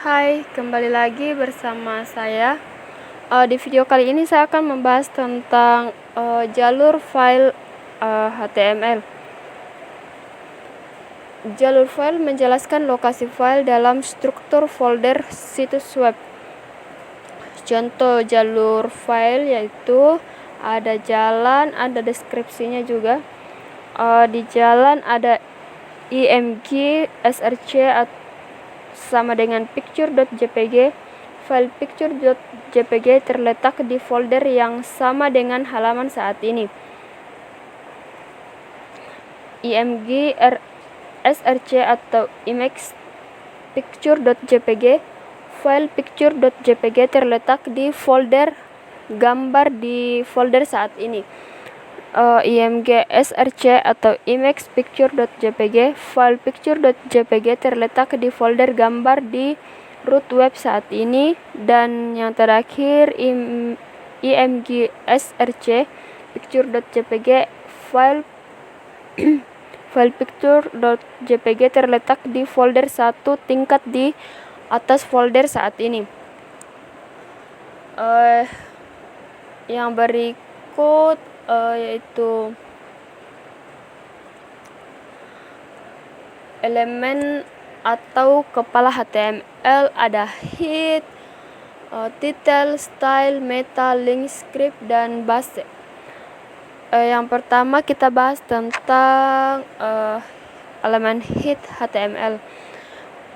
Hai, kembali lagi bersama saya. Di video kali ini saya akan membahas tentang jalur file HTML. Jalur file menjelaskan lokasi file dalam struktur folder situs web. Contoh jalur file yaitu ada jalan, ada deskripsinya juga. Di jalan ada img, src sama dengan picture.jpg. File picture.jpg terletak di folder yang sama dengan halaman saat ini. img, src atau image picture.jpg. File picture.jpg terletak di folder gambar di folder saat ini. img, src atau image picture.jpg. File picture.jpg terletak di folder gambar di root web saat ini. Dan yang terakhir img, src picture.jpg. File picture.jpg terletak di folder satu tingkat di atas folder saat ini. Yang berikut yaitu elemen atau kepala HTML, ada head, title, style, meta, link, script, dan base. Yang pertama kita bahas tentang elemen head HTML.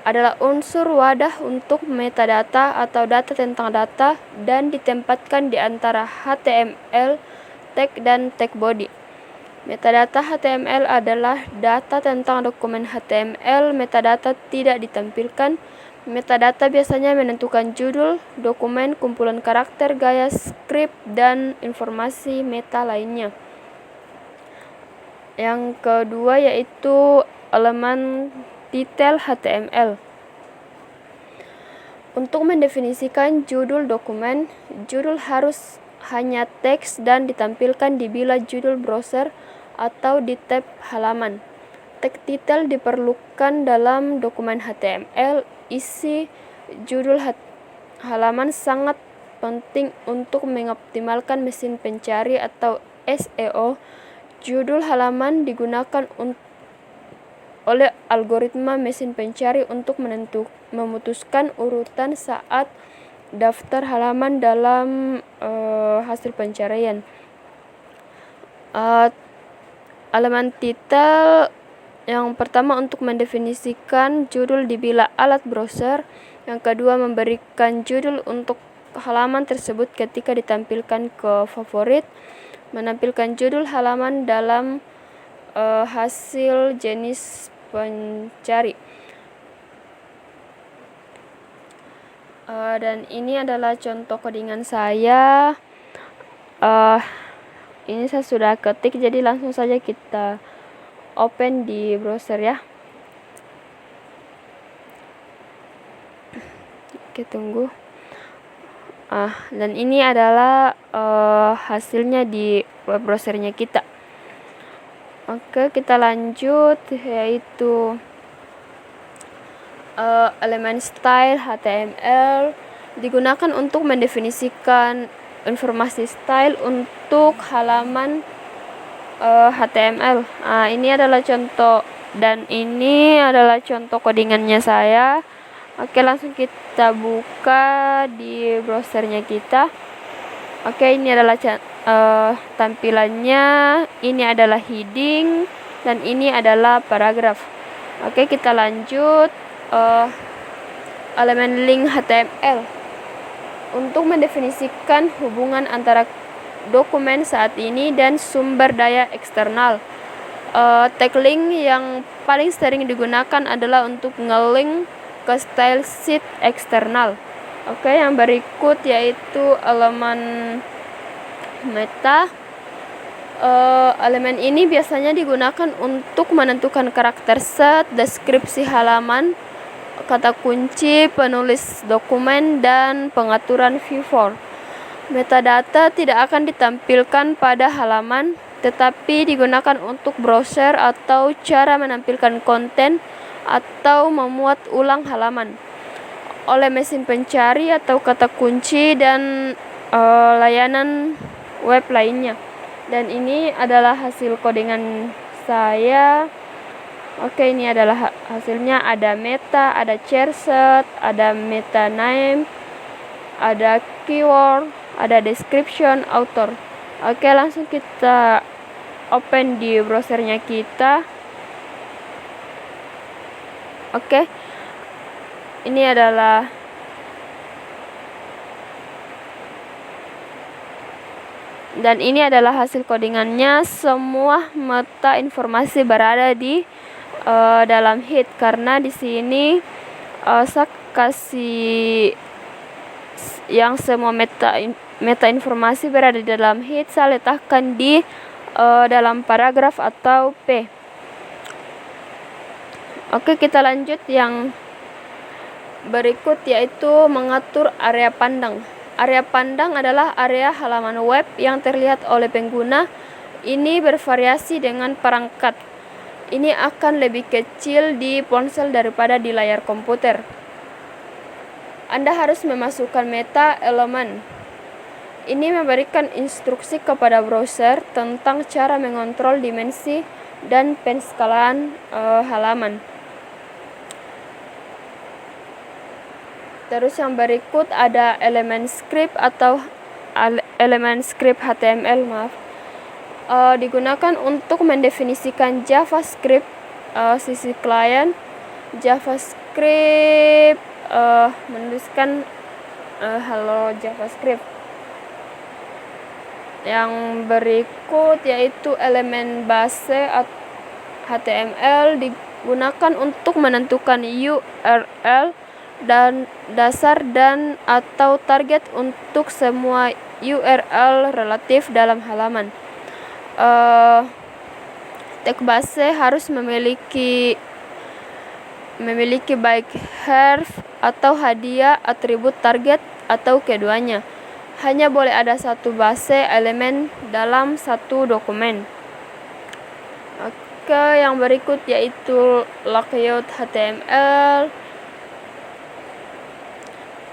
Adalah unsur wadah untuk metadata atau data tentang data dan ditempatkan di antara HTML, tag, dan tag body. Metadata HTML adalah data tentang dokumen HTML. Metadata tidak ditampilkan. Metadata biasanya menentukan judul dokumen, kumpulan karakter, gaya, script, dan informasi meta lainnya. Yang kedua yaitu elemen title HTML. Untuk mendefinisikan judul dokumen, judul harus hanya teks dan ditampilkan di bilah judul browser atau di tab halaman. Tag title diperlukan dalam dokumen HTML. Isi judul halaman sangat penting untuk mengoptimalkan mesin pencari atau SEO. Judul halaman digunakan oleh algoritma mesin pencari untuk memutuskan urutan saat daftar halaman dalam hasil pencarian. Elemen title yang pertama untuk mendefinisikan judul di bilah alat browser. Yang kedua memberikan judul untuk halaman tersebut ketika ditampilkan ke favorit. Menampilkan judul halaman dalam hasil jenis pencari. Dan ini adalah contoh codingan saya. Ini saya sudah ketik, jadi langsung saja kita open di browser ya. Oke, tunggu. Dan ini adalah hasilnya di web browsernya kita. Oke, kita lanjut, yaitu elemen style HTML digunakan untuk mendefinisikan informasi style untuk halaman HTML. Ini adalah contoh dan ini adalah contoh codingannya saya. Oke, langsung kita buka di browsernya kita. Oke, ini adalah tampilannya. Ini adalah heading dan ini adalah paragraf. Oke, kita lanjut. Elemen link HTML untuk mendefinisikan hubungan antara dokumen saat ini dan sumber daya eksternal. Tag link yang paling sering digunakan adalah untuk nge-link ke style sheet eksternal. Oke, yang berikut yaitu elemen meta. Elemen ini biasanya digunakan untuk menentukan karakter set, deskripsi halaman, kata kunci, penulis dokumen, dan pengaturan viewer. Metadata tidak akan ditampilkan pada halaman, tetapi digunakan untuk browser atau cara menampilkan konten atau memuat ulang halaman. oleh mesin pencari atau kata kunci dan layanan web lainnya. Dan ini adalah hasil codingan saya. Oke, ini adalah hasilnya. Ada meta, ada charset, ada meta name, ada keyword, ada description, author. Oke, langsung kita open di browsernya kita. Oke, ini adalah hasil codingannya. Semua meta informasi berada di dalam head, karena di sini saya kasih yang semua meta informasi berada di dalam head, saya letakkan di dalam paragraf atau P. Oke, kita lanjut yang berikut, yaitu mengatur area pandang. Area pandang adalah area halaman web yang terlihat oleh pengguna. Ini bervariasi dengan perangkat. Ini akan lebih kecil di ponsel daripada di layar komputer. Anda harus memasukkan meta elemen. Ini memberikan instruksi kepada browser tentang cara mengontrol dimensi dan penskalaan halaman. Terus yang berikut ada elemen script atau elemen script HTML, digunakan untuk mendefinisikan JavaScript sisi klien. JavaScript menuliskan hello JavaScript. Yang berikut yaitu elemen base HTML, digunakan untuk menentukan URL dan dasar dan atau target untuk semua URL relatif dalam halaman. Tag base harus memiliki baik href atau hadiah, atribut target, atau keduanya. Hanya boleh ada satu base elemen dalam satu dokumen. Oke, yang berikut yaitu layout HTML,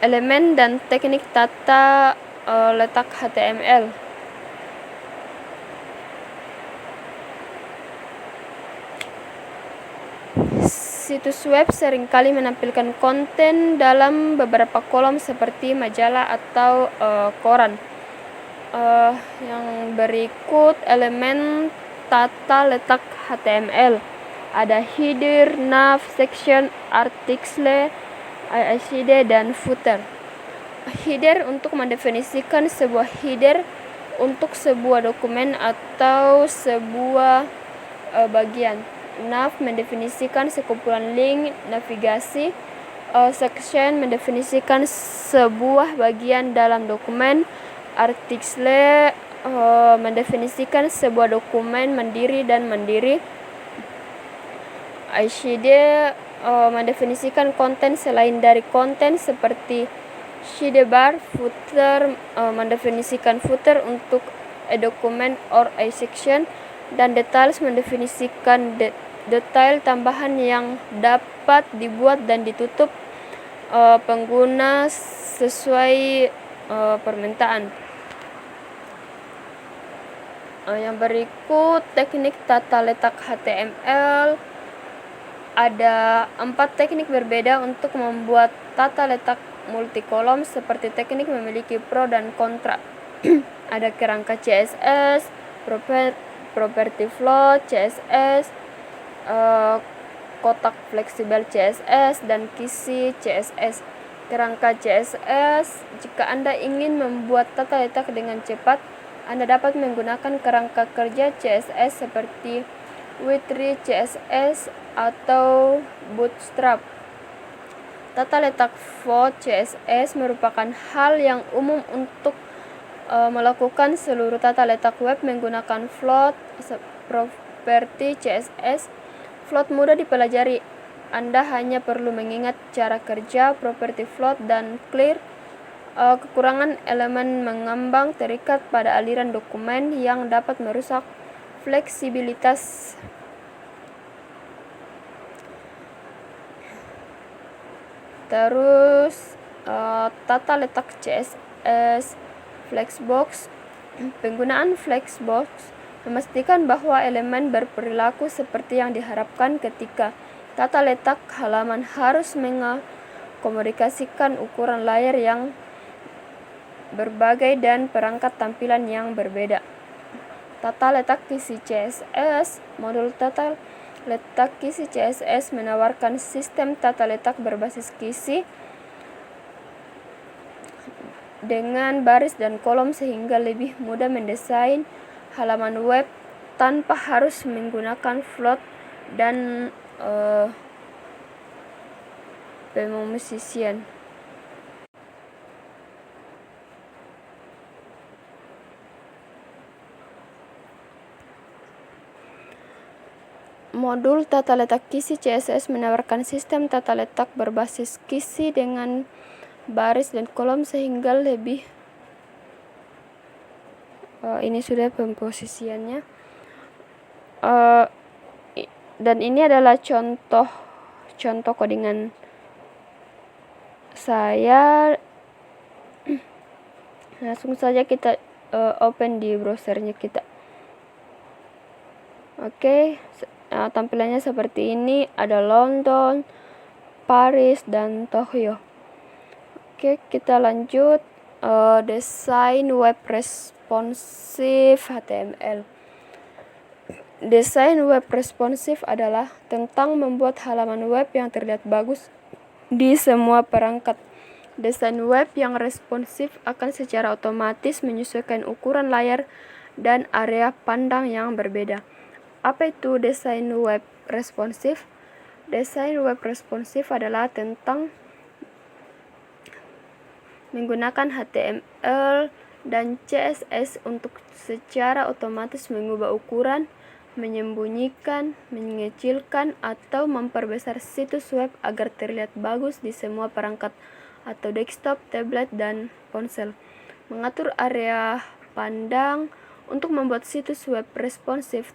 elemen dan teknik tata letak HTML. Situs web seringkali menampilkan konten dalam beberapa kolom seperti majalah atau koran. Yang berikut elemen tata letak HTML. Ada header, nav, section, artikel, ICD, dan footer. Header untuk mendefinisikan sebuah header untuk sebuah dokumen atau sebuah bagian. Nav mendefinisikan sekumpulan link navigasi. Section mendefinisikan sebuah bagian dalam dokumen. Artikel mendefinisikan sebuah dokumen mandiri dan mandiri. ICD mendefinisikan konten selain dari konten seperti sidebar. Footer mendefinisikan footer untuk a document or a section. Dan details mendefinisikan detail tambahan yang dapat dibuat dan ditutup pengguna sesuai permintaan. Yang berikut teknik tata letak HTML. Ada 4 teknik berbeda untuk membuat tata letak multikolom, seperti teknik memiliki pro dan kontra. Ada kerangka CSS, property float CSS, kotak fleksibel CSS, dan kisi CSS. Kerangka CSS, jika Anda ingin membuat tata letak dengan cepat, Anda dapat menggunakan kerangka kerja CSS seperti W3 CSS atau Bootstrap. Tata letak float CSS merupakan hal yang umum untuk melakukan seluruh tata letak web menggunakan float properti CSS. Float mudah dipelajari. Anda hanya perlu mengingat cara kerja properti float dan clear. Kekurangan elemen mengambang terikat pada aliran dokumen yang dapat merusak fleksibilitas. Terus tata letak CSS Flexbox. Penggunaan Flexbox memastikan bahwa elemen berperilaku seperti yang diharapkan ketika tata letak halaman harus mengkomunikasikan ukuran layar yang berbagai dan perangkat tampilan yang berbeda. Tata letak kisi CSS. Modul tata letak kisi CSS menawarkan sistem tata letak berbasis kisi dengan baris dan kolom sehingga lebih mudah mendesain halaman web tanpa harus menggunakan float dan pemosisian. Modul tata letak kisi CSS menawarkan sistem tata letak berbasis kisi dengan baris dan kolom sehingga lebih ini sudah pemposisiannya, dan ini adalah contoh codingan saya. Langsung saja kita open di browsernya kita. Oke, tampilannya seperti ini, ada London, Paris, dan Tokyo. Oke, kita lanjut. Desain web responsif HTML. Desain web responsif adalah tentang membuat halaman web yang terlihat bagus di semua perangkat. Desain web yang responsif akan secara otomatis menyesuaikan ukuran layar dan area pandang yang berbeda. Apa itu desain web responsif? Desain web responsif adalah tentang menggunakan HTML dan CSS untuk secara otomatis mengubah ukuran, menyembunyikan, mengecilkan, atau memperbesar situs web agar terlihat bagus di semua perangkat atau desktop, tablet, dan ponsel. Mengatur area pandang untuk membuat situs web responsif